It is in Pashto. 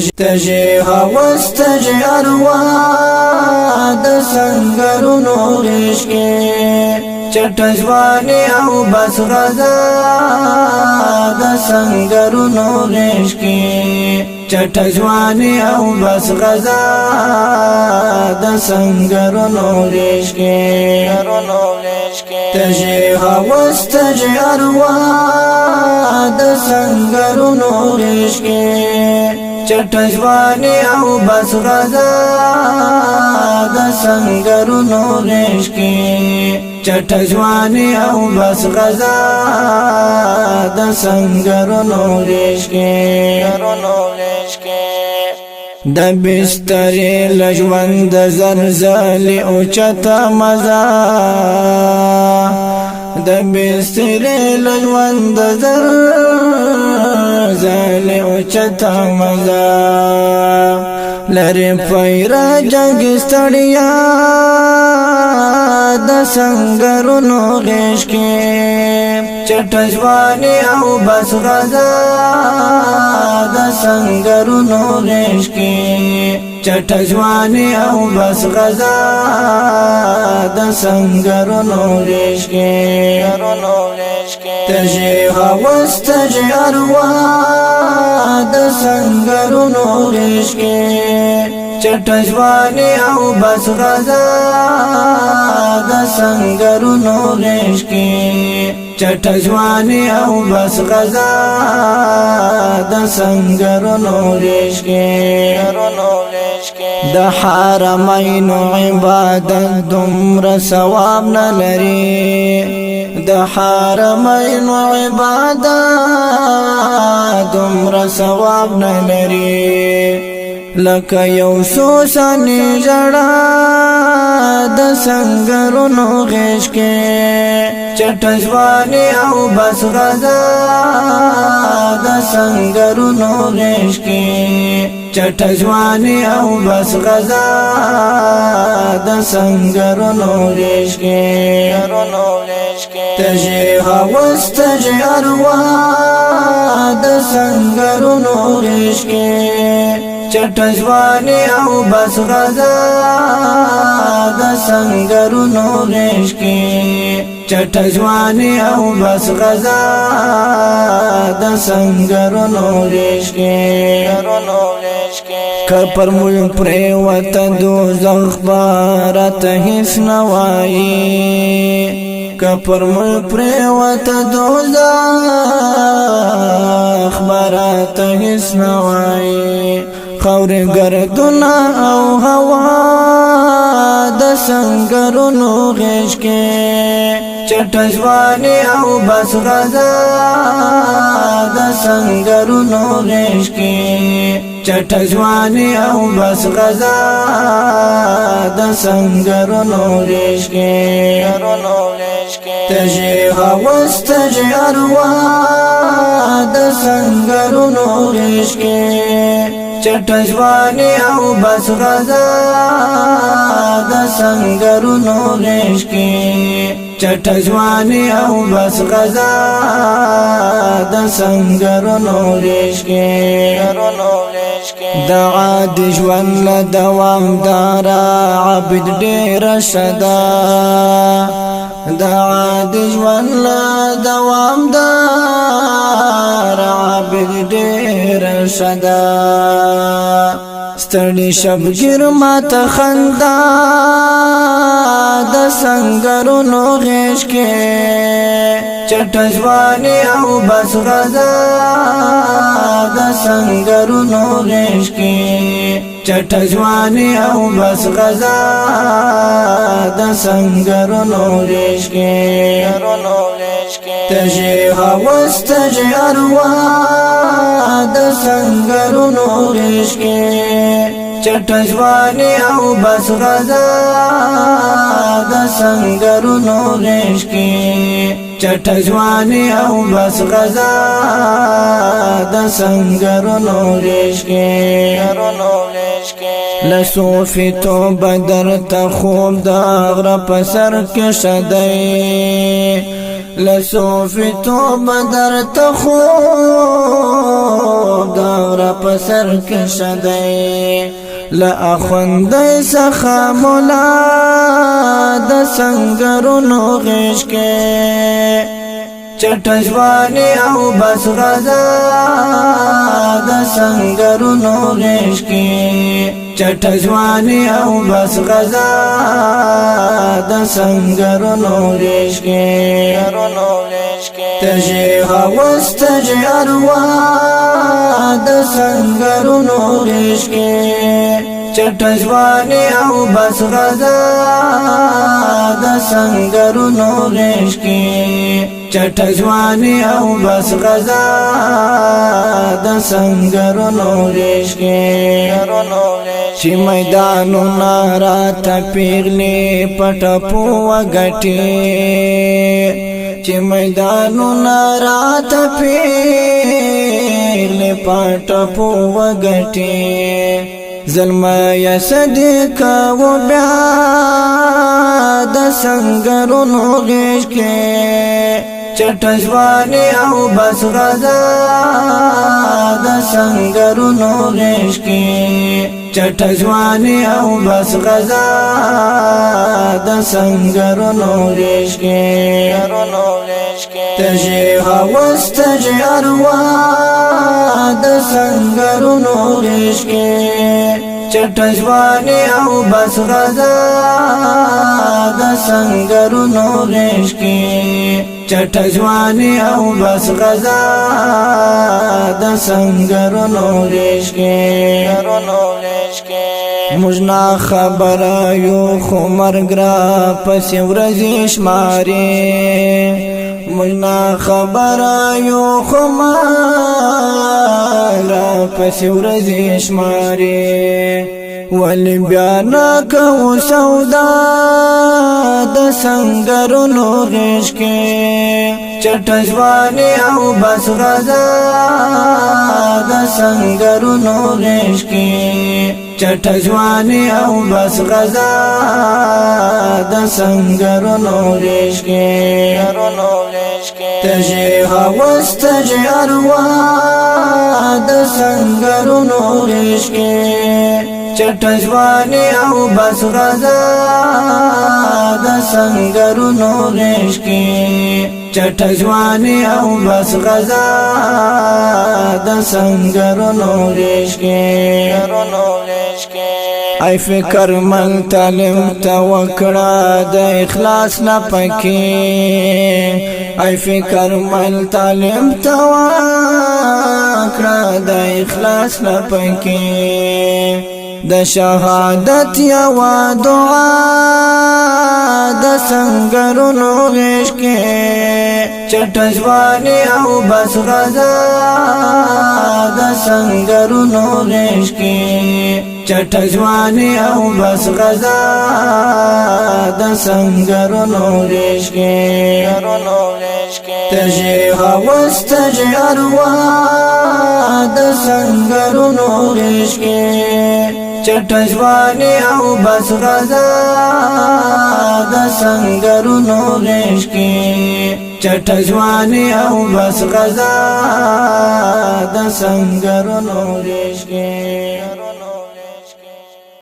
تجي هوس تجي اروا د سنگرونو غیش کې چټ ځواني او بس غزا د سنگرونو غیش کې چټ ځواني او بس غزا د سنگرونو غیش کې تجي هوس تجي اروا د سنگرونو غیش کې چټ ځواني او بس غزا د سنگرونو غیش کې چټ ځواني او بس غزا د سنگرونو غیش کې د بسترې لژوند زلزلې او چتا مزا د بسترې لژوند زلزلې او چتا مزا لری پیرا جنگ ستړیا د سنگرونو غیش کې چټ ځواني او بس غزا د سنگرونو غیش کې چټ ځواني او بس غزا د سنگرونو غیش کې تجي هوس تجي اروا د سنگرونو غیش کې چټ ځواني او بس غزا د سنگرونو غیش کې چټ ځواني او بس غزا د سنگرونو غیش کې د حرمین عبادت دومره ثواب نه لري د حرمین عبادت دومره ثواب نه لري لکه یو سوسنی جړه د سنگرونو غیش کې چټ ځواني او بس غزا د سنگرونو غیش کې چټ ځواني او بس غزا د سنگرونو غیش کې تجي هوس تجي اروا د سنگرونو غیش کې چټ ځواني او بس غزا د سنگرونو غیش کې چټ ځواني او بس غزا د سنگرونو غیش کې کپر مول پریوت دوزخ بارت هیڅ نوایي کپر مول پریوت دوزخ بارت هیڅ نوایي خور گردنا او هوا د سنگرونو غیش کې چټ ځواني او بس غزا د سنگرونو غیش کې چټ ځواني او بس غزا د سنگرونو غیش کې تجي هوس تجي اروا د سنگرونو غیش کې چټ ځواني او بس غزا د سنگرونو غیش کې چټ ځواني او بس غزا د سنگرونو غیش کې د عادي ژوند له دوامداره عبد ډېر شدا د عادي ژوند له دوامداره عبد ډېر شدا ستړي شبګیر ماته خندا د سنگرونو غیش کې چټ ځواني او بس غزا د سنگرونو غیش کې چټ ځواني او بس غزا د سنگرونو غیش کې تجي هوس تجي اروا د سنگرونو غیش کې چټ ځواني او بس غزا د سنگرونو غیش کې چټ ځواني او بس غزا د سنگرونو غیش کې لصوفي تو بدر ته خوب د غره په سر کې شدی لصوفی تو بدر تخوب دور پسر کشدی لأخوندی سخا مولا د سنگرونو غیش کے چټژوانی او بس غزا د سنگرونو غیش کے چټژوانی او بس غزا د سنگرونو غیش کے تجی هوس تجی اروا د سنگرونو غیش کے چټژوانی او بس غزا د سنگرونو غیش کے چټژوانی او بس غزا د سنگرونو غیش کے چې میدانونه راته پیغلې پټپو وګټې چې میدانونه راته پیغلې پټپو وګټې زلمه صدیق و بیا د سنگرونو غیش کې چټژوانی او بس غزا د سنگرونو غیش کې چټژوانی او بس غزا د سنگرونو غیش کې تجی هوس تجی اروا د سنگرونو غیش کې چټژوانی او بس غزا د سنگرونو غیش کې چټژوانی او بس غزا د سنگرونو غیش کې مجنا خبر یو خو مرګ را پسې ورځې شمارې مجنا خبر یو خو مرګ را پسې ورځې شمارې ولی بیان کو سودا د سنگرونو غیش کې چټژوانی او بس غزا د سنگرونو غیش کې چټژوانی او بس غزا د سنگرونو غیش کې تجی هوس تجی اروا د سنگرونو غیش کې چټژوانی او بس غزا د سنگرونو غیش کې چټژوانی او بس غزا د سنگرونو غیش کې ای فکر من تعلیم تا وکړه د اخلاص نه پکې ای فکر من تعلیم تا وکړه د اخلاص نه پکې د شهادت یو دعا د سنگرونو غیش کې چټژوانی او بس غزا د سنگرونو غیش کې چټژوانی او بس غزا د سنگرونو غیش کې تجی هوس تجی اروا د سنگرونو غیش کې چټژوانی او بس غزا د سنگرونو غیش کې چټژوانی او بس غزا د سنگرونو غیش کې